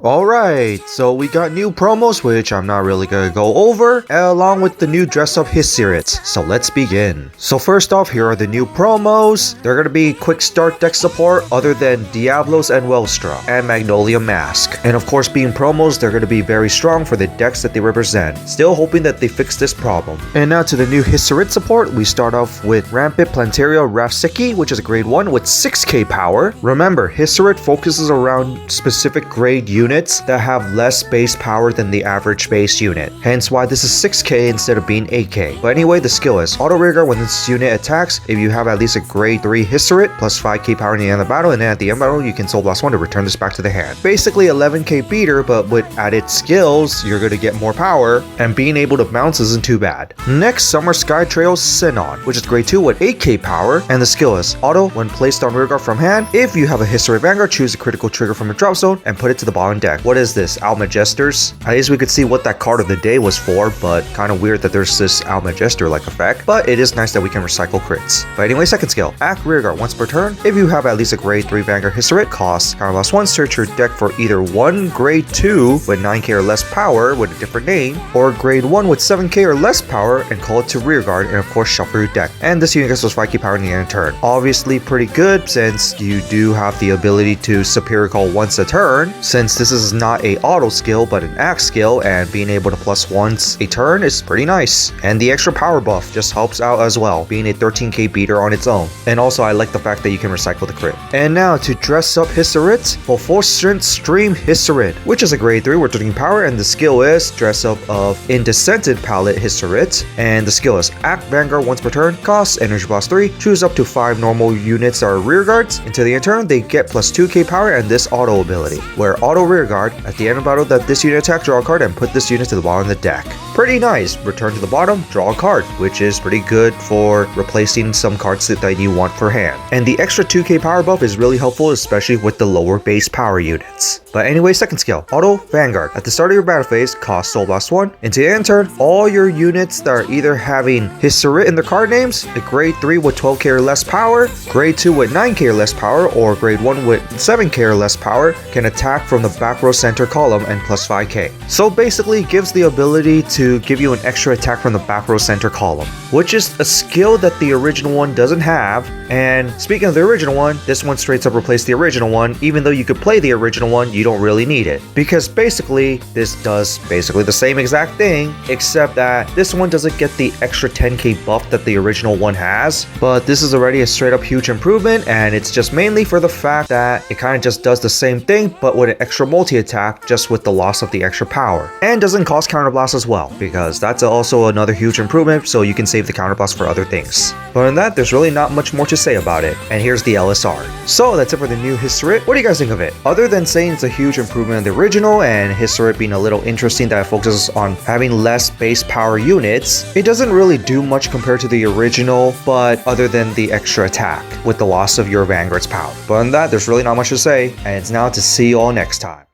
Alright, so we got new promos which I'm not really gonna go over, along with the new dress-up Haseritt, so let's begin. So first off, here are the new promos. They're gonna be quick start deck support other than Diablos and Welstra, and Magnolia Mask. And of course, being promos, they're gonna be very strong for the decks that they represent. Still hoping that they fix this problem. And now to the new Haseritt support, we start off with Rampant Plantaria Rafsiki, which is a grade 1 with 6k power. Remember, Haseritt focuses around specific grade units that have less base power than the average base unit, hence why this is 6k instead of being 8k. But anyway, the skill is auto rearguard when this unit attacks. If you have at least a grade 3 Haseritt plus 5k power in the end of the battle, and then at the end of the battle you can Soul Blast 1 to return this back to the hand. Basically 11k beater, but with added skills you're going to get more power, and being able to bounce isn't too bad. Next, Summer Sky Trail Sinon, which is grade 2 with 8k power, and the skill is auto when placed on rearguard from hand. If you have a Haseritt Vanguard, choose a critical trigger from a drop zone and put it to the bottom deck. What is this? Almagesters? At least we could see what that card of the day was for, but kind of weird that there's this Almagester like effect, but it is nice that we can recycle crits. But anyway, second skill, act rearguard once per turn. If you have at least a grade 3 Vanguard Haseritt, cost counterblast 1, search your deck for either one grade 2 with 9k or less power with a different name, or grade 1 with 7k or less power and call it to rearguard, and of course shuffle your deck. And this unit gets those 5k power in the end of turn. Obviously pretty good since you do have the ability to superior call once a turn, since this is not a auto skill but an axe skill, and being able to plus once a turn is pretty nice. And the extra power buff just helps out as well, being a 13k beater on its own. And also I like the fact that you can recycle the crit. And now to dress up Haseritt, PhosphorescenceStream Haseritt, which is a grade 3 with 13 power, and the skill is dress up of Indescended Palette Haseritt, and the skill is act Vanguard once per turn, cost energy blast 3, choose up to 5 normal units that are rear guards. Until the end of turn they get plus 2k power and this auto ability, where auto rear guard at the end of battle that this unit attack, draw a card and put this unit to the bottom of the deck. Pretty nice. Return to the bottom, draw a card, which is pretty good for replacing some cards that you want for hand. And the extra 2k power buff is really helpful, especially with the lower base power units. But anyway, second skill, auto Vanguard. At the start of your battle phase, cost Soul Blast 1. Until the end of turn, all your units that are either having Haseritt in their card names, a grade 3 with 12k or less power, grade 2 with 9k or less power, or grade 1 with 7k or less power, can attack from the back row center column and plus 5k. So basically it gives the ability to give you an extra attack from the back row center column, which is a skill that the original one doesn't have. And speaking of the original one, this one straight up replaced the original one. Even though you could play the original one, you don't really need it, because basically this does basically the same exact thing, except that this one doesn't get the extra 10k buff that the original one has. But this is already a straight up huge improvement, and it's just mainly for the fact that it kind of just does the same thing but with an extra multi attack, just with the loss of the extra power, and doesn't cost counterblast as well, because that's also another huge improvement, so you can save the counterblast for other things. But in that, there's really not much more to say about it. And here's the LSR. So that's it for the new Haseritt. What do you guys think of it? Other than saying it's a huge improvement on the original, and Haseritt being a little interesting that it focuses on having less base power units, it doesn't really do much compared to the original, but other than the extra attack with the loss of your Vanguard's power. But on that, there's really not much to say, and it's now to see you all next time.